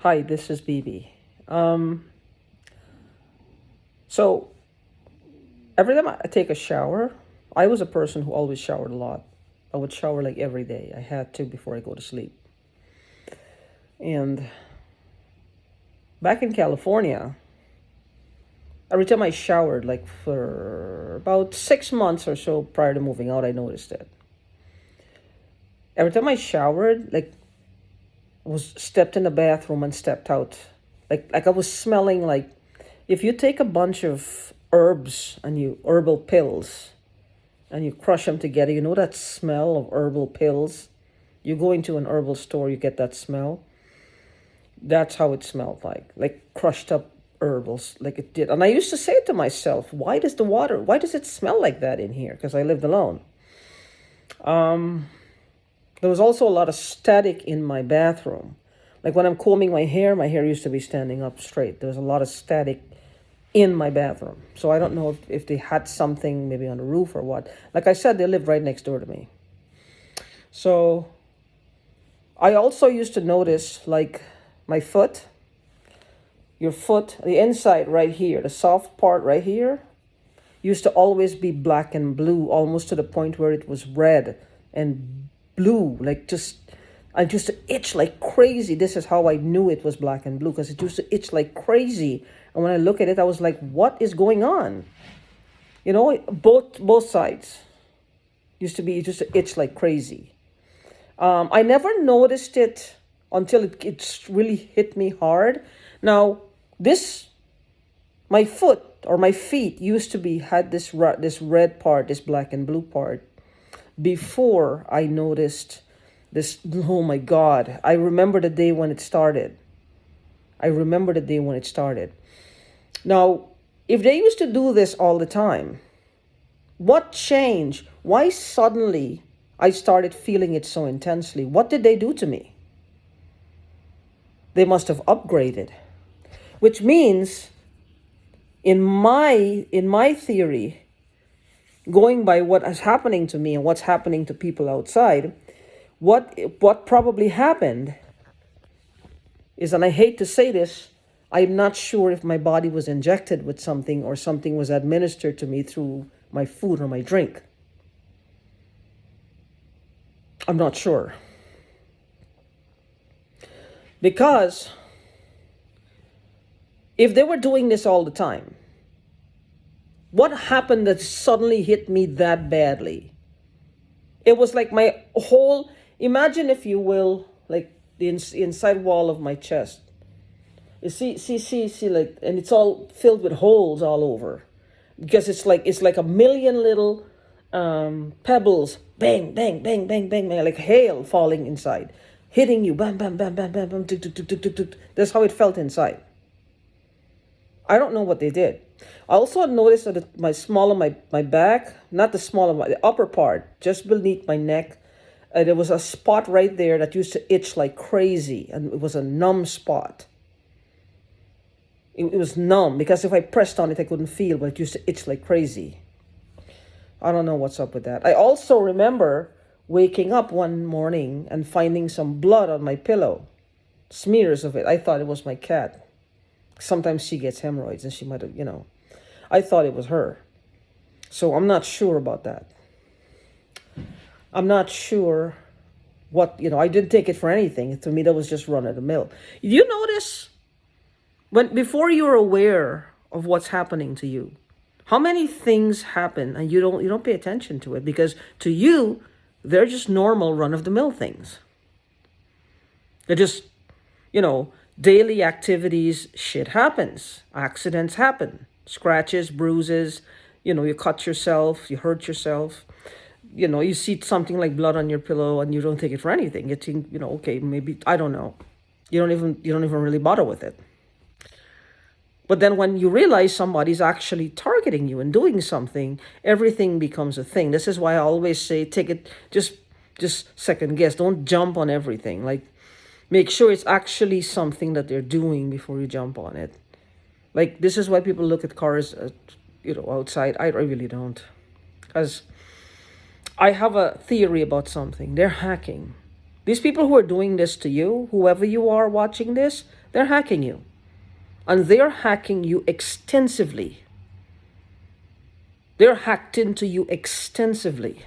Hi, this is BB. Um, so every time I take a shower, I was a person who always showered a lot. I would shower like every day. I had to before I go to sleep. And back in California, every time I showered, like for about 6 months or so prior to moving out, I noticed it. Every time I showered, like was stepped in the bathroom and stepped out, like I was smelling like if you take a bunch of herbs and you herbal pills and you crush them together, you know that smell of herbal pills? You go into an herbal store, you get that smell. That's how it smelled like crushed up herbals, like it did. And I used to say to myself, why does it smell like that in here? Because I lived alone. There was also a lot of static in my bathroom. Like when I'm combing my hair used to be standing up straight. There was a lot of static in my bathroom. So I don't know if they had something maybe on the roof or what. Like I said, they lived right next door to me. So I also used to notice like my foot, your foot, the inside right here, the soft part right here, used to always be black and blue, almost to the point where it was red and blue, like just I used to itch like crazy. This is how I knew it was black and blue, because it used to itch like crazy. And when I look at it, I was like, what is going on? You know, both sides it used to itch like crazy. I never noticed it until it really hit me hard. Now, this my foot or my feet used to be had this red part, this black and blue part, before I noticed this. Oh my God! I remember the day when it started. I remember the day when it started. Now, if they used to do this all the time, what changed? Why suddenly I started feeling it so intensely? What did they do to me? They must have upgraded, which means in my theory, going by what is happening to me and what's happening to people outside, what probably happened is, and I hate to say this, I'm not sure if my body was injected with something or something was administered to me through my food or my drink. I'm not sure. Because if they were doing this all the time, what happened that suddenly hit me that badly? It was like my whole, imagine if you will, like the inside wall of my chest. You see, like, and it's all filled with holes all over, because it's like a million little pebbles, bang, bang, bang, bang, bang, bang, like hail falling inside, hitting you, bam, bam, bam, bam, bam, bam, tuk, tuk, tuk, tuk, tuk, tuk. That's how it felt inside. I don't know what they did. I also noticed that my small of my back, not the small of the upper part, just beneath my neck, there was a spot right there that used to itch like crazy, and it was a numb spot. It was numb because if I pressed on it, I couldn't feel, but it used to itch like crazy. I don't know what's up with that. I also remember waking up one morning and finding some blood on my pillow, smears of it. I thought it was my cat. Sometimes she gets hemorrhoids and she might have, I thought it was her. So I'm not sure about that. I'm not sure I didn't take it for anything. To me, that was just run of the mill. You notice before you're aware of what's happening to you, how many things happen and you don't pay attention to it, because to you, they're just normal run of the mill things. They're just, daily activities. Shit happens. Accidents happen. Scratches, bruises, you cut yourself, you hurt yourself. You see something like blood on your pillow and you don't take it for anything. You think, okay, maybe, I don't know. You don't even really bother with it. But then when you realize somebody's actually targeting you and doing something, everything becomes a thing. This is why I always say, take it, just second guess. Don't jump on everything. Like, make sure it's actually something that they're doing before you jump on it. Like, this is why people look at cars, outside. I really don't. Because I have a theory about something. They're hacking. These people who are doing this to you, whoever you are watching this, They're hacking you. And they're hacking you extensively. They're hacked into you extensively.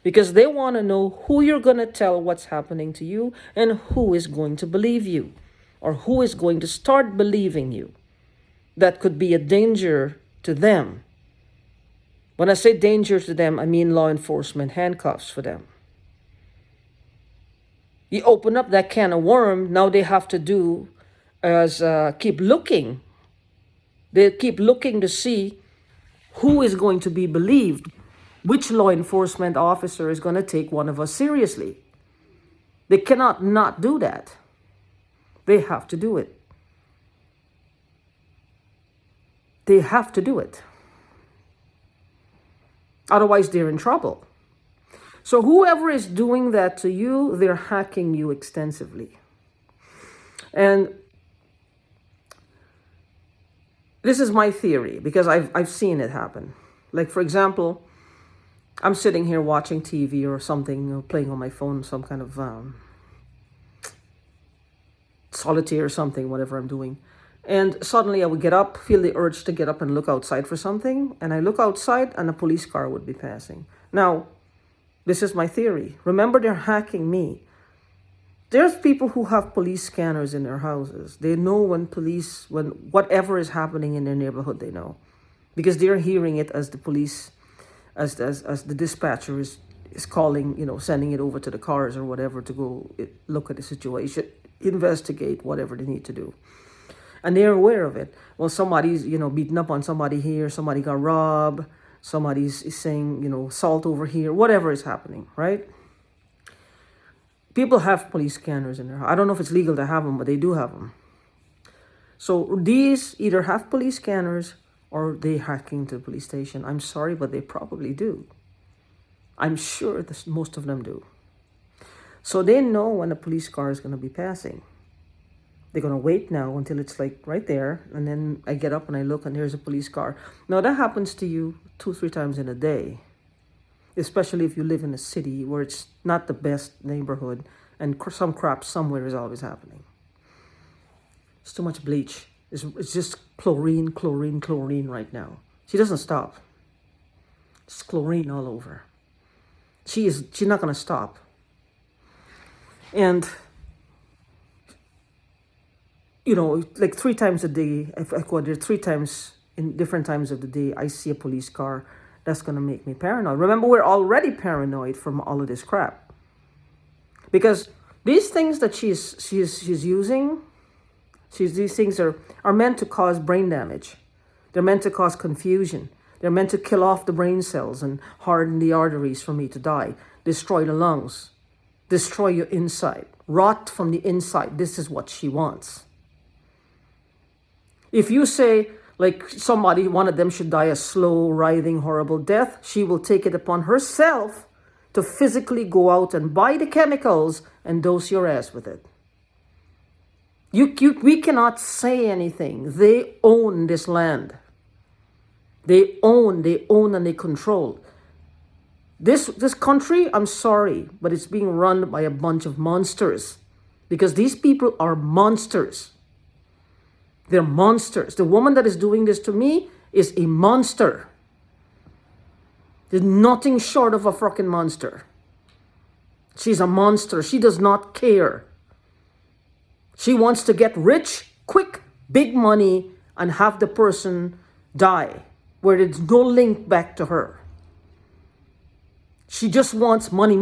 Because they want to know who you're going to tell what's happening to you and who is going to believe you, or who is going to start believing you. That could be a danger to them. When I say danger to them, I mean law enforcement handcuffs for them. You open up that can of worm, now they have to do is keep looking. They keep looking to see who is going to be believed. Which law enforcement officer is going to take one of us seriously? They cannot not do that. They have to do it. They have to do it. Otherwise, they're in trouble. So whoever is doing that to you, they're hacking you extensively. And this is my theory, because I've seen it happen. Like, for example, I'm sitting here watching TV or something, or playing on my phone, some kind of solitaire or something, whatever I'm doing. And suddenly I would get up, feel the urge to get up and look outside for something. And I look outside and a police car would be passing. Now, this is my theory. Remember, they're hacking me. There's people who have police scanners in their houses. They know when whatever is happening in their neighborhood, they know. Because they're hearing it as the police, as the dispatcher is calling, sending it over to the cars or whatever to go look at the situation, investigate whatever they need to do. And they're aware of it. Well, somebody's, beating up on somebody here, somebody got robbed, somebody's saying, salt over here, whatever is happening, right? People have police scanners in their house. I don't know if it's legal to have them, but they do have them. So these either have police scanners or they hack into the police station. I'm sorry, but they probably do. I'm sure most of them do. So they know when a police car is going to be passing. They're going to wait now until it's like right there. And then I get up and I look and there's a police car. Now that happens to you 2-3 times in a day. Especially if you live in a city where it's not the best neighborhood and some crap somewhere is always happening. It's too much bleach. It's just chlorine right now. She doesn't stop. It's chlorine all over. She's not going to stop. And like 3 times a day, if I go there 3 times in different times of the day, I see a police car. That's going to make me paranoid. Remember, we're already paranoid from all of this crap. Because these things that she's using, these things are meant to cause brain damage. They're meant to cause confusion. They're meant to kill off the brain cells and harden the arteries for me to die. Destroy the lungs. Destroy your inside. Rot from the inside. This is what she wants. If you say, like one of them should die a slow, writhing, horrible death, she will take it upon herself to physically go out and buy the chemicals and dose your ass with it. We cannot say anything. They own this land. They own and they control. This country, I'm sorry, but it's being run by a bunch of monsters. Because these people are monsters. They're monsters. The woman that is doing this to me is a monster. There's nothing short of a fucking monster. She's a monster. She does not care. She wants to get rich, quick, big money, and have the person die, where there's no link back to her. She just wants money.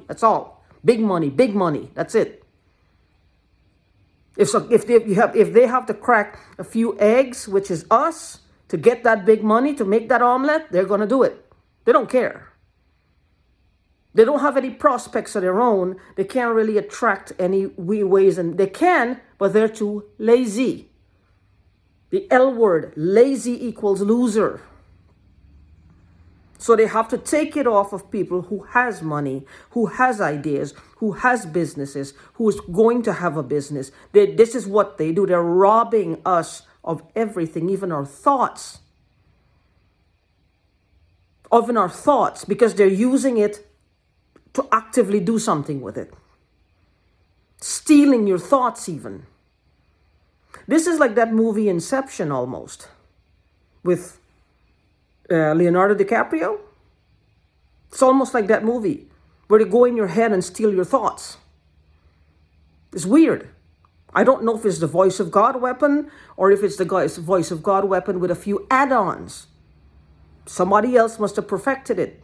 That's all. Big money. That's it. If they have to crack a few eggs, which is us, to get that big money, to make that omelet, they're going to do it. They don't care. They don't have any prospects of their own. They can't really attract any ways, and they can, but they're too lazy. The L word, lazy equals loser. So they have to take it off of people who has money, who has ideas, who has businesses, who is going to have a business. This is what they do. They're robbing us of everything, even our thoughts. Even our thoughts, because they're using it to actively do something with it. stealing your thoughts even. This is like that movie Inception almost, with Leonardo DiCaprio. It's almost like that movie where they go in your head and steal your thoughts. It's weird. I don't know if it's the voice of God weapon or if it's the voice of God weapon with a few add-ons. Somebody else must have perfected it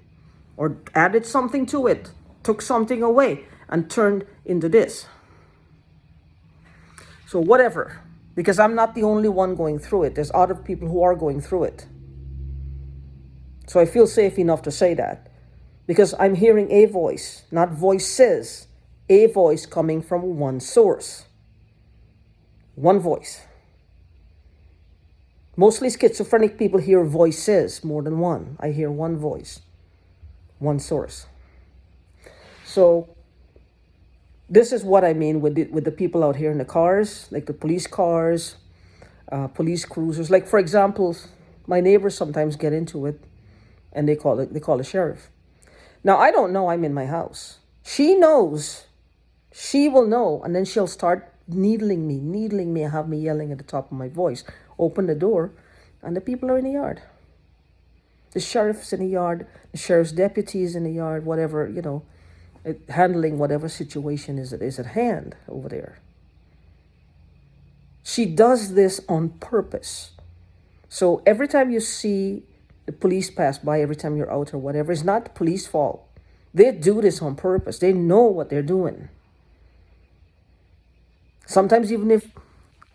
or added something to it, took something away and turned into this. So whatever, because I'm not the only one going through it. There's other people who are going through it. So I feel safe enough to say that because I'm hearing a voice, not voices, a voice coming from one source. One voice. Mostly schizophrenic people hear voices more than one. I hear one voice, one source. So this is what I mean with the people out here in the cars, like the police cars, police cruisers. Like for example, my neighbors sometimes get into it, and they call the sheriff. Now I don't know I'm in my house. She knows. She will know, and then she'll start needling me, and have me yelling at the top of my voice. Open the door, and the people are in the yard. The sheriff's in the yard, the sheriff's deputies in the yard, whatever, handling whatever situation is at hand over there. She does this on purpose. So every time you see the police pass by, every time you're out or whatever, it's not the police's fault. They do this on purpose. They know what they're doing. Sometimes even if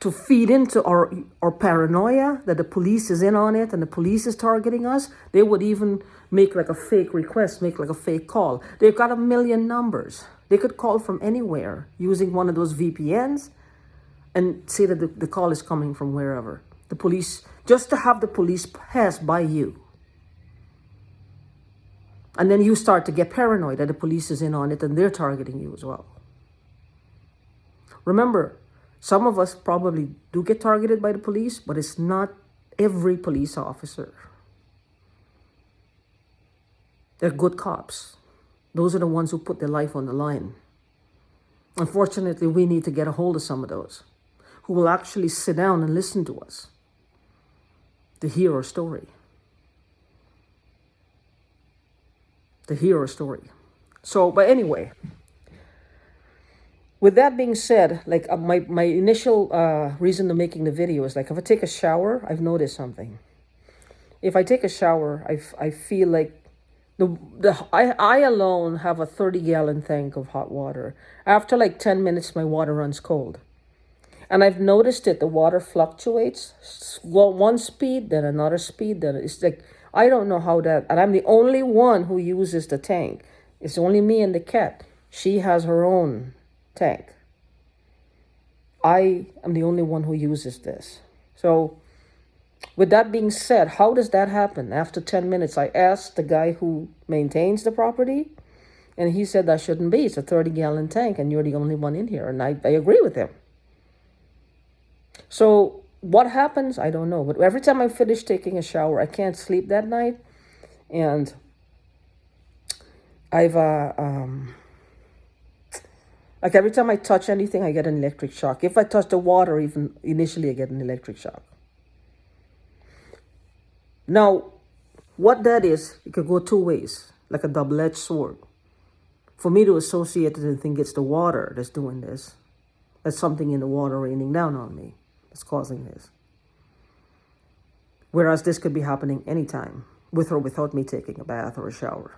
to feed into our paranoia that the police is in on it and the police is targeting us, they would even make like a fake request, make like a fake call. They've got 1 million numbers. They could call from anywhere using one of those VPNs and say that the call is coming from wherever. The police, just to have the police pass by you. And then you start to get paranoid that the police is in on it and they're targeting you as well. Remember, some of us probably do get targeted by the police, but it's not every police officer. They're good cops. Those are the ones who put their life on the line. Unfortunately, we need to get a hold of some of those who will actually sit down and listen to us to hear our story. To hear our story. So, but anyway, with that being said, like my initial reason to making the video is like if I take a shower, I've noticed something. If I take a shower, I feel like I alone have a 30-gallon tank of hot water. After like 10 minutes, my water runs cold. And I've noticed it, the water fluctuates. Well, one speed, then another speed, then it's like, I don't know how that, and I'm the only one who uses the tank. It's only me and the cat. She has her own tank. I am the only one who uses this. So with that being said, how does that happen? After 10 minutes, I asked the guy who maintains the property, and he said that shouldn't be. It's a 30-gallon tank, and you're the only one in here. And I agree with him. So what happens? I don't know. But every time I finish taking a shower, I can't sleep that night. And I've, like every time I touch anything, I get an electric shock. If I touch the water, even initially, I get an electric shock. Now, what that is, it could go two ways, like a double-edged sword. For me to associate it and think it's the water that's doing this, that's something in the water raining down on me that's causing this. Whereas this could be happening anytime, with or without me taking a bath or a shower.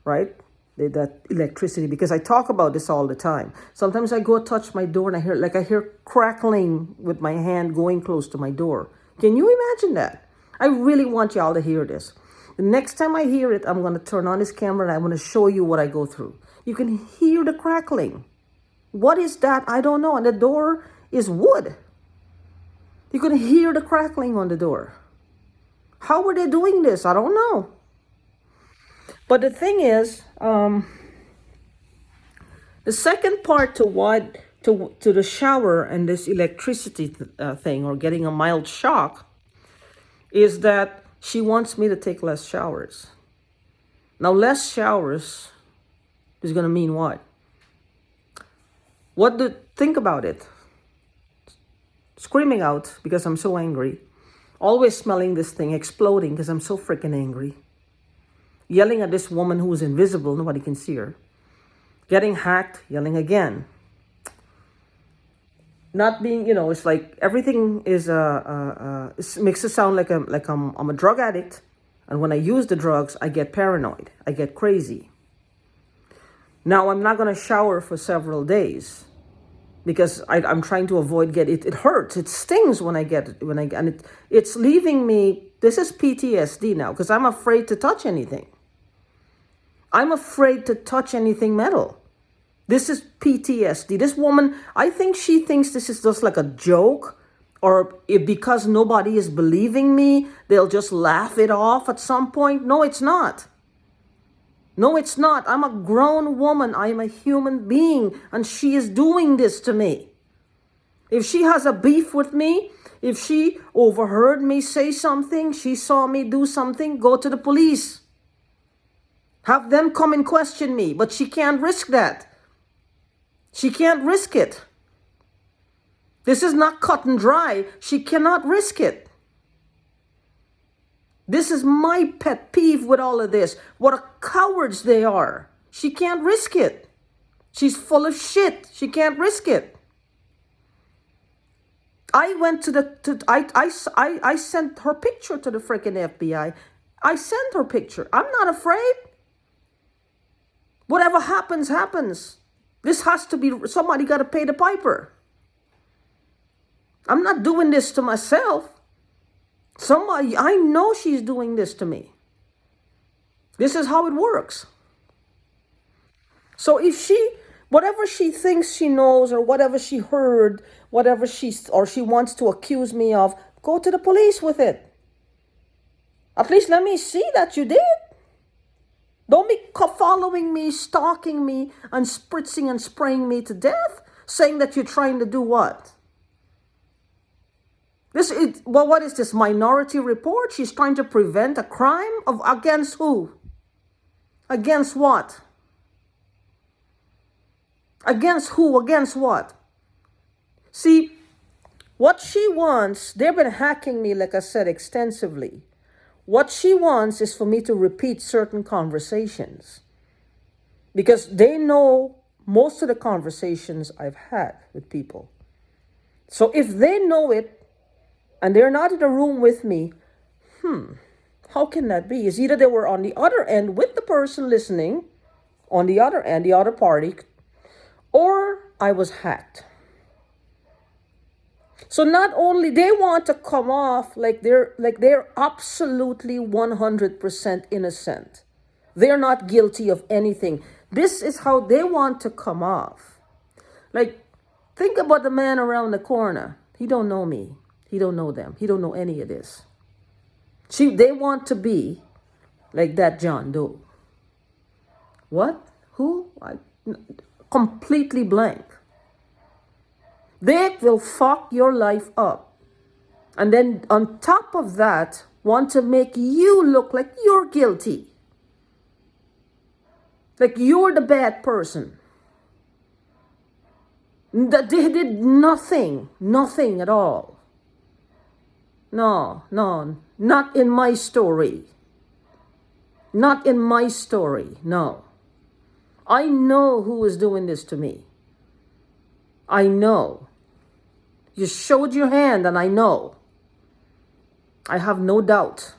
Right? That electricity, because I talk about this all the time. Sometimes I go touch my door and I hear crackling with my hand going close to my door. Can you imagine that? I really want y'all to hear this. The next time I hear it, I'm going to turn on this camera and I'm going to show you what I go through. You can hear the crackling. What is that? I don't know. And the door is wood. You can hear the crackling on the door. How are they doing this? I don't know. But the thing is, the second part to the shower and this electricity thing, or getting a mild shock, is that she wants me to take less showers. Now, less showers is going to mean what? Think about it. Screaming out because I'm so angry. Always smelling this thing, exploding because I'm so freaking angry. Yelling at this woman who's invisible, nobody can see her. Getting hacked, yelling again. Not being, it's like everything is it makes it sound like I'm a drug addict, and when I use the drugs, I get paranoid, I get crazy. Now I'm not gonna shower for several days because I'm trying to avoid it hurts, it stings when I get it, and it's leaving me. This is PTSD now because I'm afraid to touch anything. I'm afraid to touch anything metal. This is PTSD. This woman, I think she thinks this is just like a joke, or because nobody is believing me, they'll just laugh it off at some point. No, it's not. No, it's not. I'm a grown woman. I am a human being, and she is doing this to me. If she has a beef with me, if she overheard me say something, she saw me do something, go to the police. Have them come and question me, but she can't risk that. She can't risk it. This is not cut and dry. She cannot risk it. This is my pet peeve with all of this. What a cowards they are. She can't risk it. She's full of shit. She can't risk it. I went I sent her picture to the freaking FBI. I sent her picture. I'm not afraid. Whatever happens, happens. This has to be, somebody got to pay the piper. I'm not doing this to myself. Somebody, I know she's doing this to me. This is how it works. So if whatever she thinks she knows, or whatever she heard, whatever she wants to accuse me of, go to the police with it. At least let me see that you did. Don't be following me, stalking me, and spritzing and spraying me to death, saying that you're trying to do what? What is this, Minority Report? She's trying to prevent a crime against who? Against what? Against who? Against what? See, what she wants, they've been hacking me, like I said, extensively. What she wants is for me to repeat certain conversations, because they know most of the conversations I've had with people. So if they know it and they're not in the room with me, how can that be? It's either they were on the other end with the person listening, on the other end, the other party, or I was hacked. So not only they want to come off like they're absolutely 100% innocent. They're not guilty of anything. This is how they want to come off. Like, think about the man around the corner. He don't know me. He don't know them. He don't know any of this. They want to be like that John Doe. What? Who? Completely blank. They will fuck your life up. And then on top of that, want to make you look like you're guilty. Like you're the bad person. That they did nothing at all. No, not in my story. Not in my story, no. I know who is doing this to me. I know. You showed your hand, and I know. I have no doubt.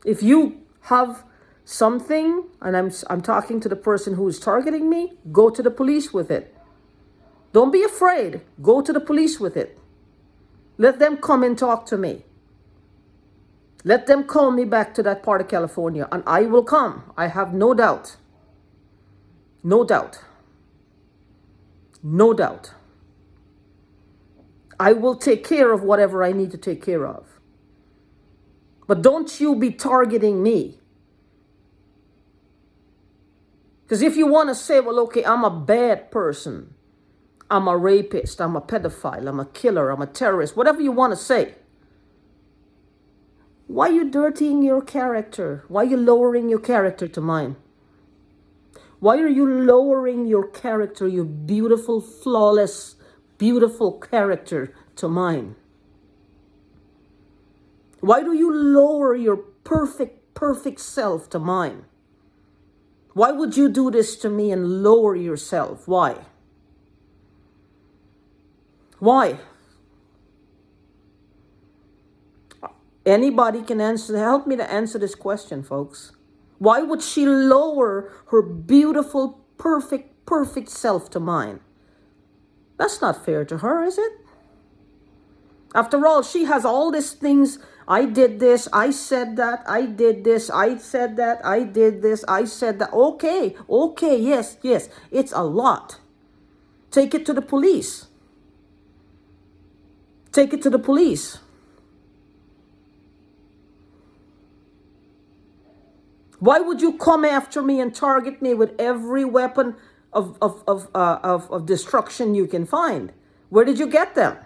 If you have something, and I'm talking to the person who is targeting me, go to the police with it. Don't be afraid. Go to the police with it. Let them come and talk to me. Let them call me back to that part of California, and I will come. I have no doubt. No doubt. No doubt. I will take care of whatever I need to take care of. But don't you be targeting me. Because if you want to say, well, okay, I'm a bad person, I'm a rapist, I'm a pedophile, I'm a killer, I'm a terrorist, whatever you want to say, why are you dirtying your character? Why are you lowering your character to mine? Why are you lowering your character, your beautiful, flawless, beautiful character to mine? Why do you lower your perfect self to mine? Why would you do this to me and lower yourself? Why? Why? Anybody can answer. Help me to answer this question, folks. Why would she lower her beautiful, perfect self to mine? That's not fair to her, is it? After all, she has all these things. I did this, I said that, I did this, I said that, I did this, I said that. Okay, yes, it's a lot. Take it to the police. Take it to the police. Why would you come after me and target me with every weapon of destruction you can find? Where did you get them?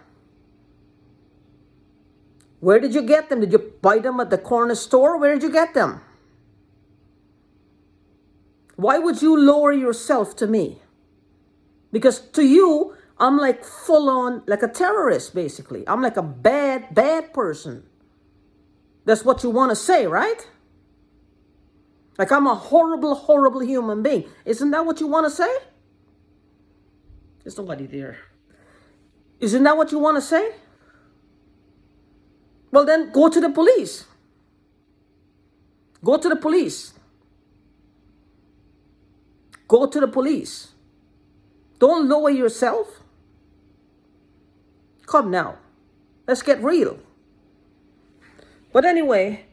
Where did you get them? Did you buy them at the corner store? Where did you get them? Why would you lower yourself to me? Because to you, I'm like full on, like a terrorist, basically. I'm like a bad person. That's what you want to say, right? Like I'm a horrible human being. Isn't that what you want to say? There's nobody there. Isn't that what you want to say? Well, then go to the police. Go to the police. Go to the police. Don't lower yourself. Come now. Let's get real. But anyway,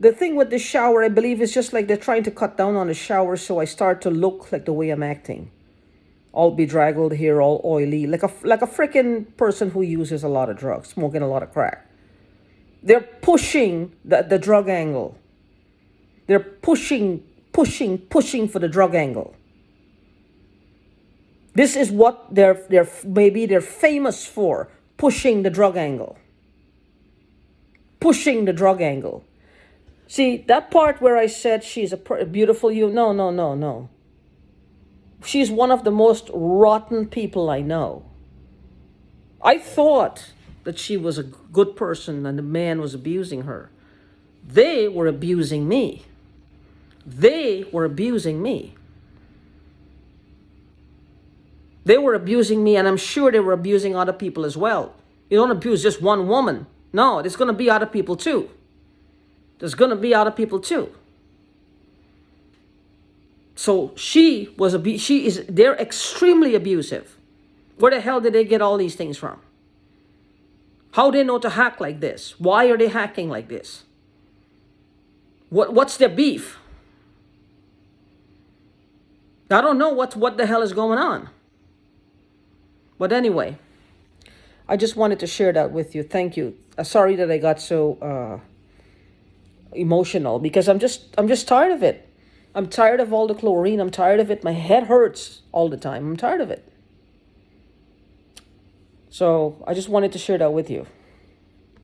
the thing with the shower, I believe, is just like they're trying to cut down on the shower, so I start to look like the way I'm acting. All bedraggled here, all oily, like a freaking person who uses a lot of drugs, smoking a lot of crack. They're pushing the drug angle. They're pushing for the drug angle. This is what they're famous for, pushing the drug angle. Pushing the drug angle. See, that part where I said she's a beautiful no. She's one of the most rotten people I know. I thought that she was a good person and the man was abusing her. They were abusing me. They were abusing me. They were abusing me, and I'm sure they were abusing other people as well. You don't abuse just one woman. No, there's going to be other people too. So they're extremely abusive. Where the hell did they get all these things from? How do they know to hack like this? Why are they hacking like this? What's their beef? I don't know what the hell is going on. But anyway, I just wanted to share that with you. Thank you. Sorry that I got so emotional, because I'm just tired of it. I'm tired of all the chlorine. I'm tired of it. My head hurts all the time. I'm tired of it. So I just wanted to share that with you.